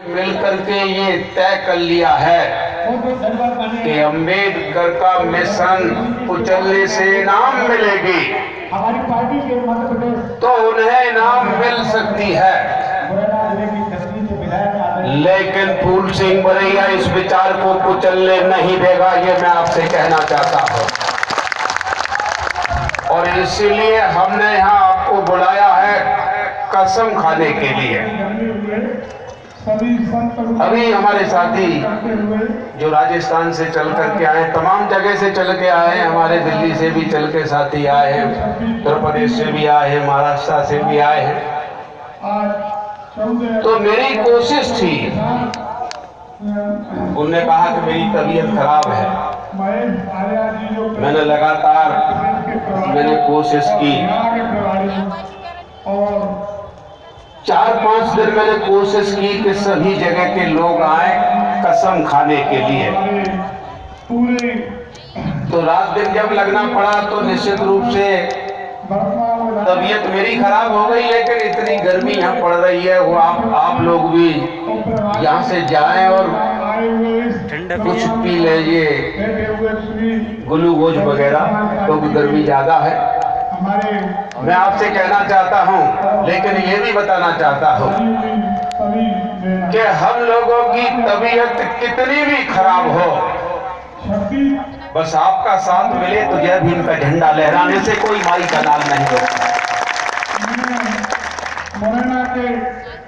मिलकर के ये तय कर लिया है कि अंबेडकर का मिशन कुचलने से इनाम मिलेगी, हमारी पार्टी के मध्य प्रदेश तो उन्हें इनाम मिल सकती है। मुरैना जिले की छतरी से विधायक लेकिन फूल सिंह बरैया इस विचार को कुचलने नहीं देगा, ये मैं आपसे कहना चाहता हूँ। और इसीलिए हमने यहाँ आपको बुलाया है कसम खाने के लिए। अभी हमारे साथी जो राजस्थान से चल कर के आए, तमाम जगह से चल के आए, हमारे दिल्ली से भी चल के साथी आए हैं, उत्तर प्रदेश से भी आए हैं, महाराष्ट्र से भी आए हैं। तो मेरी कोशिश थी, उन्होंने कहा कि मेरी तबीयत खराब है, मैंने लगातार कोशिश की, 4-5 दिन मैंने कोशिश की कि सभी जगह के लोग आए कसम खाने के लिए। तो रात दिन जब लगना पड़ा तो निश्चित रूप से तबीयत मेरी खराब हो गई, लेकिन इतनी गर्मी यहाँ पड़ रही है, वो आप लोग भी यहाँ से जाएं और कुछ पी लीजिए, ग्लूकोज वगैरह, क्योंकि गर्मी ज्यादा है। मैं आपसे कहना चाहता हूं, लेकिन ये भी बताना चाहता हूं कि हम लोगों की तबीयत कितनी भी खराब हो, बस आपका साथ मिले तो जय भीम का झंडा लहराने से कोई माई का नाम नहीं होता।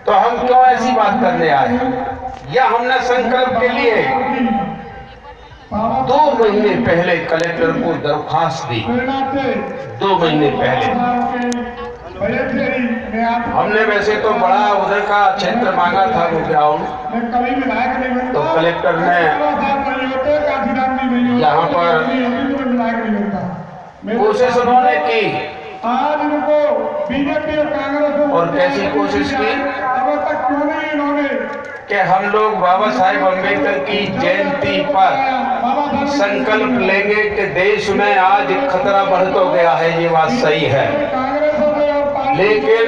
तो हम क्यों ऐसी बात करने आए? या हमने संकल्प के लिए 2 महीने पहले कलेक्टर को दरखास्त दी। 2 महीने पहले हमने वैसे तो बड़ा उधर का क्षेत्र मांगा था ग्राउंड, तो कलेक्टर ने यहाँ पर कोशिश उन्होंने की। आज उनको बीजेपी और कांग्रेस और कैसी कोशिश की कि हम लोग बाबा साहेब अम्बेडकर की जयंती पर संकल्प लेंगे कि देश में आज खतरा बढ़ तो गया है, ये बात सही है, लेकिन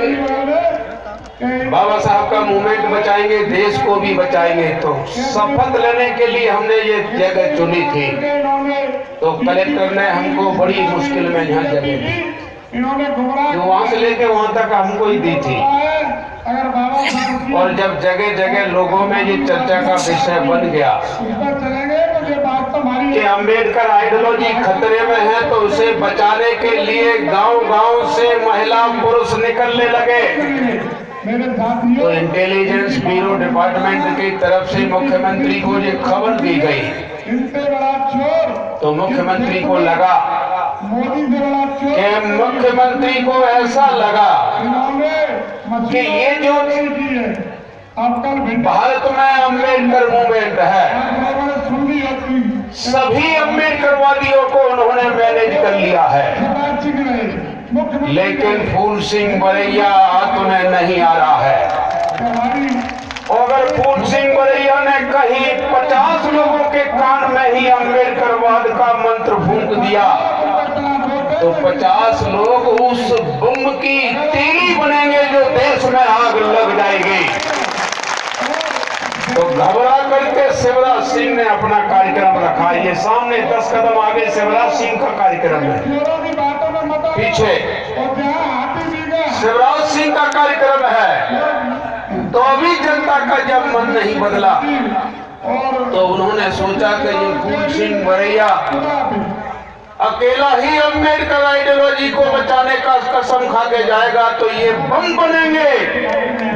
बाबा साहब का मूवमेंट बचाएंगे, देश को भी बचाएंगे। तो शपथ लेने के लिए हमने ये जगह चुनी थी। तो कलेक्टर ने हमको बड़ी मुश्किल में यहाँ जगह दी, जो वहां से लेके वहां तक हमको ही दी थी। और जब जगह जगह लोगों में ये चर्चा का विषय बन गया कि अंबेडकर आइडियोलॉजी खतरे में है, तो उसे बचाने के लिए गांव-गांव से महिला पुरुष निकलने लगे। तो इंटेलिजेंस ब्यूरो डिपार्टमेंट की तरफ से मुख्यमंत्री को ये खबर दी गई। तो मुख्यमंत्री को लगा कि मुख्यमंत्री को ऐसा लगा कि ये जो भारत में अम्बेडकर मूवमेंट है, सभी अम्बेडकरवादियों को उन्होंने मैनेज कर लिया है, लेकिन फूल सिंह बरैया हाथ उन्हें नहीं आ रहा है। अगर फूल सिंह बरैया ने कहीं 50 लोगों के कान में ही अम्बेडकरवाद का मंत्र फूंक दिया, तो 50 लोग उस बम की तीली बनेंगे जो देश में आग लग जाएगी। तो घबरा करके शिवराज सिंह ने अपना कार्यक्रम रखा। ये सामने 10 कदम आगे शिवराज सिंह का कार्यक्रम है, पीछे शिवराज सिंह का कार्यक्रम है। तो अभी जनता का जब मन नहीं बदला, तो उन्होंने सोचा कि ये फूल सिंह बरैया अकेला ही अम्बेडकर आइडियोलॉजी को बचाने का कसम खा के जाएगा, तो ये बम बनेंगे।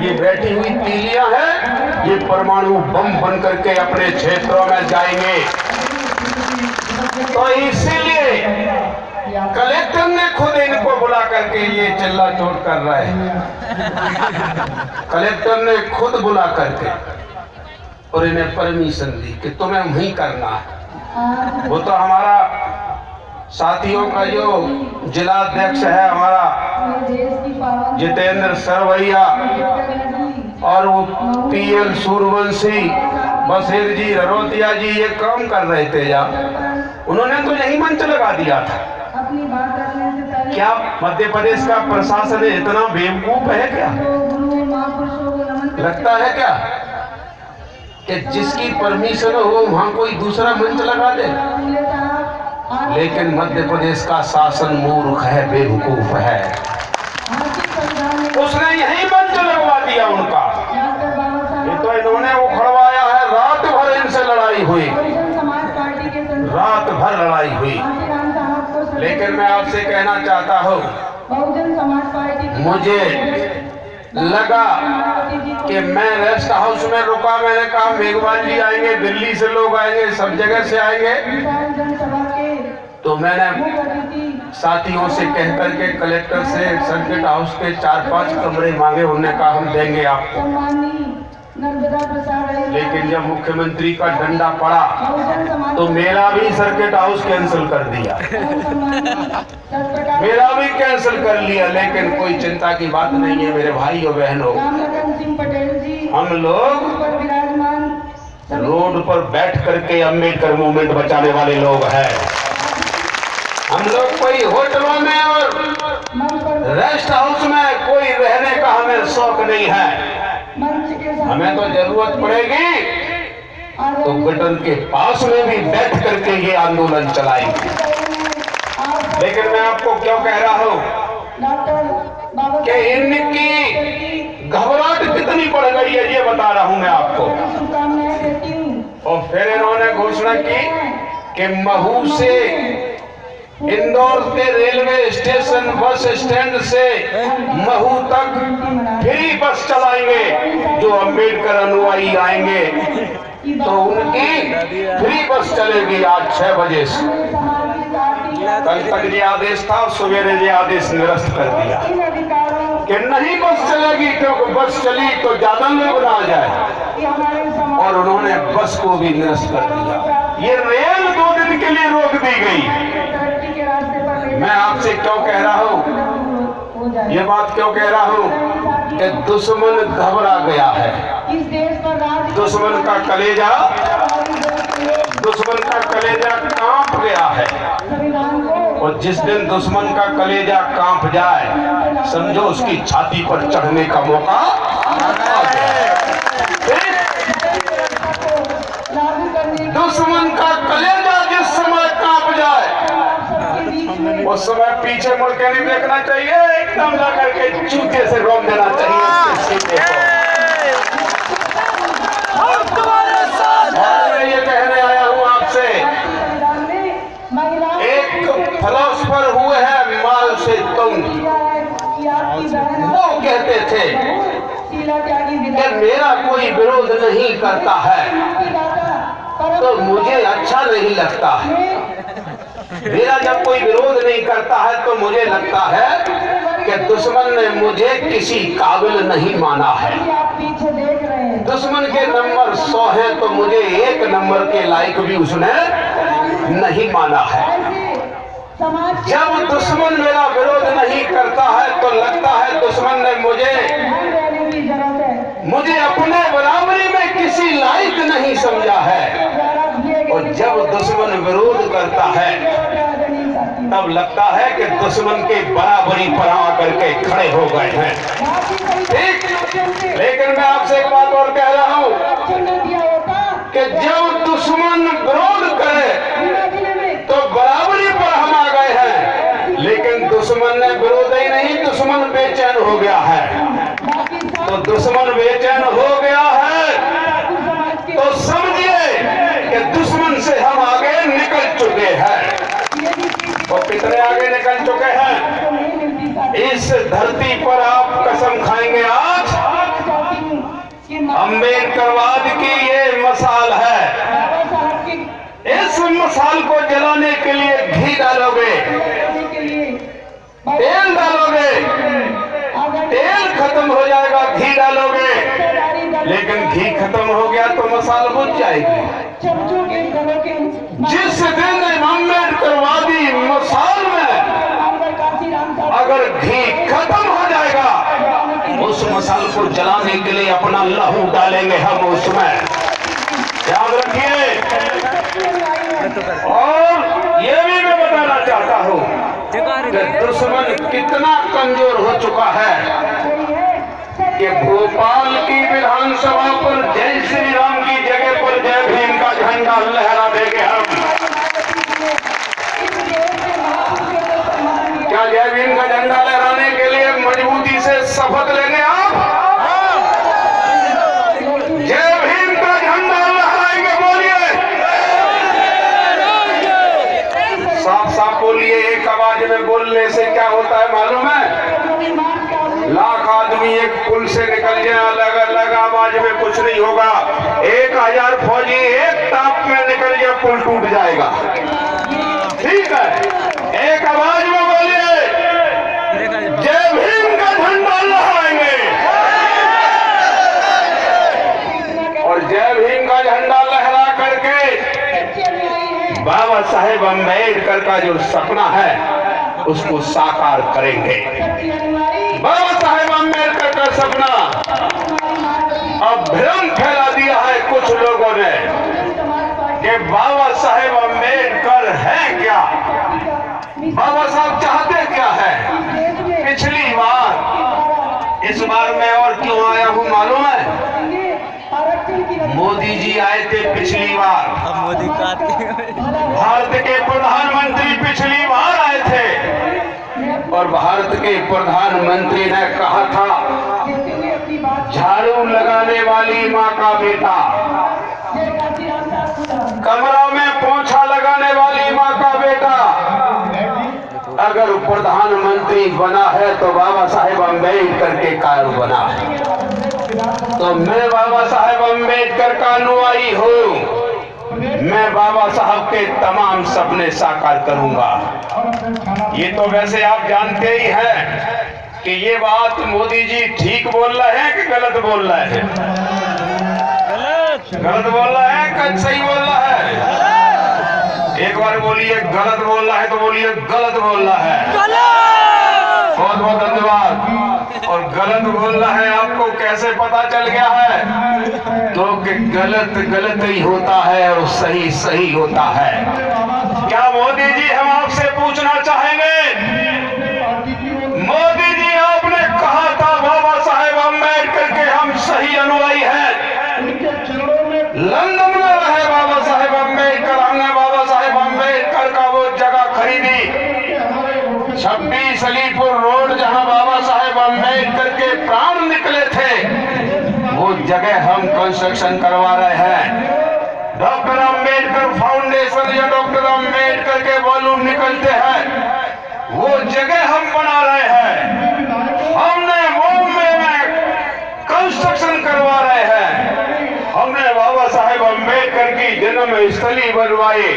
ये बैठी हुई तीलियां हैं, ये परमाणु बम बन करके अपने क्षेत्रों में जाएंगे। तो इसीलिए कलेक्टर ने खुद इनको बुला करके ये चिल्ला चोट कर रहा है। कलेक्टर ने खुद बुला करके और इन्हें परमिशन दी कि तुम्हें वहीं करना है। वो तो हमारा साथियों का जो जिला अध्यक्ष है हमारा जितेंद्र सरवैया, और वो PL सूर्यवंशी, बशीर जी, ररोतिया जी ये काम कर रहे थे। या उन्होंने तो यही मंच लगा दिया था। क्या मध्य प्रदेश का प्रशासन इतना बेवकूफ है क्या? लगता है क्या? कि जिसकी परमिशन हो वहां कोई दूसरा मंच लगा दे। लेकिन मध्य प्रदेश का शासन मूर्ख है, बेवकूफ है, उसने यही मंच लगवा दिया उनका। ये तो इन्होंने उखड़वाया है, रात भर इनसे लड़ाई हुई, रात भर लड़ाई हुई। लेकिन मैं आपसे कहना चाहता हूँ, मुझे लगा कि मैं रेस्ट हाउस में रुका, मैंने कहा मेघवाल जी आएंगे, दिल्ली से लोग आएंगे, सब जगह से आएंगे, तो मैंने साथियों से कह करके कलेक्टर से सर्किट हाउस के 4-5 कमरे मांगे, उन्होंने कहा हम देंगे आपको। लेकिन जब मुख्यमंत्री का डंडा पड़ा तो मेरा भी सर्किट हाउस कैंसिल कर दिया, मेरा भी कैंसिल कर लिया। लेकिन कोई चिंता की बात नहीं है मेरे भाई और बहनों, हम लोग रोड पर बैठ करके अम्बेडकर मूवमेंट बचाने वाले लोग हैं। हम लोग कोई होटलों में और रेस्ट हाउस में कोई रहने का हमें शौक नहीं है। हमें तो जरूरत पड़ेगी तो गटर के पास में भी बैठ करके ये आंदोलन चलाएंगे। लेकिन मैं आपको क्यों कह रहा हूं कि इनकी घबराहट कितनी बढ़ गई है, ये बता रहा हूं मैं आपको। और फिर इन्होंने घोषणा की कि महू से इंदौर के रेलवे स्टेशन बस स्टैंड से महू तक फ्री बस चलाएंगे। जो अम्बेडकर अनुयायी आएंगे तो उनकी फ्री बस चलेगी आज 6 बजे से। कल तक ये आदेश था, सवेरे ये आदेश निरस्त कर दिया कि नहीं बस चलेगी, क्योंकि बस चली तो ज्यादा लोग ना आ जाए। और उन्होंने बस को भी निरस्त कर दिया। ये रेल 2 दिन के लिए रोक दी गई। मैं आपसे क्यों कह रहा हूँ, ये बात क्यों कह रहा हूँ कि दुश्मन घबरा गया है। दुश्मन का कलेजा कांप गया है। और जिस दिन दुश्मन का कलेजा कांप जाए, समझो उसकी छाती पर चढ़ने का मौका आ गया। दुश्मन का कलेजा जिस समय कांप जाए, उस समय पीछे मुड़ के नहीं देखना चाहिए, एकदम ला करके जूते से रोक देना चाहिए। मैं ये कहने आया हूँ आपसे, एक फिलोसफर हुए हैं माल से तुम, वो कहते थे कि मेरा कोई विरोध नहीं करता है तो मुझे अच्छा नहीं लगता है। मेरा जब कोई विरोध नहीं करता है तो मुझे लगता है कि दुश्मन ने मुझे किसी काबिल नहीं माना है। दुश्मन के नंबर 100 हैं तो मुझे 1 नंबर के लायक भी उसने नहीं माना है। जब दुश्मन मेरा विरोध नहीं करता है तो लगता है दुश्मन ने मुझे अपने बराबरी में किसी लायक नहीं समझा है। और जब दुश्मन विरोध करता है तब लगता है कि दुश्मन के बराबरी पर आकर के खड़े हो गए हैं। ठीक, लेकिन मैं आपसे एक बात और कह रहा हूं कि जब दुश्मन विरोध करे तो बराबरी पर हम आ गए हैं। लेकिन दुश्मन ने विरोध ही नहीं, दुश्मन बेचैन हो गया है। तो दुश्मन बेचैन हो गया है तो समझिए कि दुश्मन से हम आगे निकल चुके हैं। और कितने आगे निकल चुके हैं, इस धरती पर आप कसम खाएंगे आज अम्बेडकरवाद की ये मसाल है। इस मसाल को जलाने के लिए घी डालोगे, तेल डालोगे, तेल खत्म हो जाएगा, घी डालोगे, लेकिन घी खत्म हो गया तो मसाल बुझ जाएगी। जिस दिन अम्बेडकरवादी मसाल में अगर घी खत्म हो जाएगा, उस मसाल को जलाने के लिए अपना लहू डालेंगे हम उसमें, याद रखिए। और ये भी मैं बताना चाहता हूँ कि दुश्मन कितना कमजोर हो चुका है कि भोपाल की विधानसभा पर जय श्री राम की जगह नहीं होगा। 1000 फौजी एक टाप में निकल गया, पुल टूट जाएगा। ठीक है, एक आवाज में बोलिए, जय भीम का झंडा लहराएंगे। और जय भीम का झंडा लहरा करके बाबा साहेब अम्बेडकर का जो सपना है उसको साकार करेंगे। बाबा साहेब अम्बेडकर का सपना अब भ्रम फैला दिया है कुछ लोगों ने कि बाबा साहेब अम्बेडकर है क्या, बाबा साहब चाहते क्या है। पिछली बार, इस बार मैं और क्यों आया हूं मालूम है? मोदी जी आए थे पिछली बार, मोदी भारत के प्रधानमंत्री पिछली बार आए थे और भारत के प्रधानमंत्री ने कहा था, झाड़ू लगाने वाली माँ का बेटा, कमरा में पोंछा लगाने वाली माँ का बेटा अगर प्रधानमंत्री बना है तो बाबा साहेब अम्बेडकर के कारण बना है। तो मैं बाबा साहेब अम्बेडकर का अनुयायी हूँ। मैं बाबा साहब के तमाम सपने साकार करूंगा। ये तो वैसे आप जानते ही हैं कि ये बात मोदी जी ठीक बोल रहे हैं कि गलत बोल रहे हैं? गलत बोल रहा है कि सही बोल रहा है? एक बार बोलिए गलत बोल रहा है तो बोलिए गलत बोल रहा है। बहुत बहुत धन्यवाद। और गलत बोल रहा है आपको कैसे पता चल गया है? तो कि गलत गलत ही होता है और सही सही होता है। क्या मोदी जी हम आपसे पूछना चाहेंगे, मोदी जी आपने कहा था बाबा साहेब अम्बेडकर के हम सही अनुयायी हैं। लंदन में रहे बाबा साहेब अम्बेडकर, हमने बाबा साहेब अम्बेडकर का वो जगह खरीदी 26 अलीपुर रोड, जहां बाबा साहेब अम्बेडकर के प्राण निकले थे, वो जगह हम कंस्ट्रक्शन करवा रहे हैं। डॉक्टर अम्बेडकर फाउंडेशन या डॉक्टर अम्बेडकर के वॉल्यूम निकलते हैं, वो जगह हम बना रहे हैं। हमने मुंबई में कंस्ट्रक्शन करवा रहे हैं। हमने बाबा साहेब अम्बेडकर की जन्म स्थली बनवाई,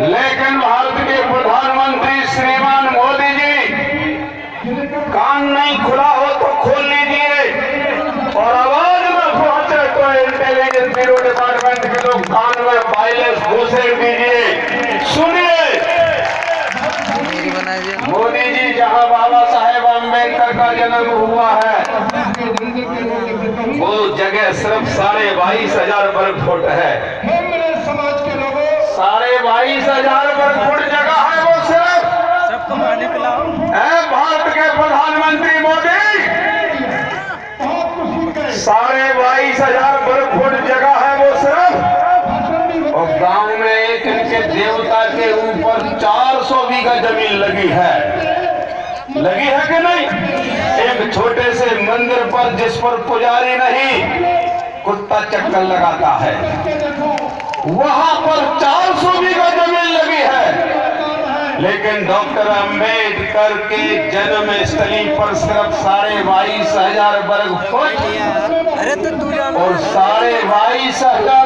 लेकिन भारत के प्रधानमंत्री श्रीमान मोदी जी, कान नहीं खुला हो तो खोल लीजिए और आवाज में पहुंचे तो इंटेलिजेंस ब्यूरो डिपार्टमेंट के लोग कान में वायरलेस घुसेड़ दीजिए। सुनिए, मोदी जी जहां बाबा साहेब अम्बेडकर का जन्म हुआ है, वो जगह सिर्फ 22,500 वर्ग फुट है। समाज के लोगों, 22,500 वर्ग फुट जगह है, वो सिर्फ सबको पानी पिलाओ। भारत के प्रधानमंत्री मोदी 22,500 वर्ग फुट जगह है, वो सिर्फ। और गांव में एक इनके देवता के ऊपर 400 बीघा जमीन लगी है कि नहीं? एक छोटे से मंदिर पर जिस पर पुजारी नहीं, कुत्ता चक्कर लगाता है, वहां पर 400 बीघा जमीन लगी है। लेकिन डॉक्टर अम्बेडकर के जन्म स्थली पर सिर्फ 22,500 वर्ग फुट अरे तो तू और 22,500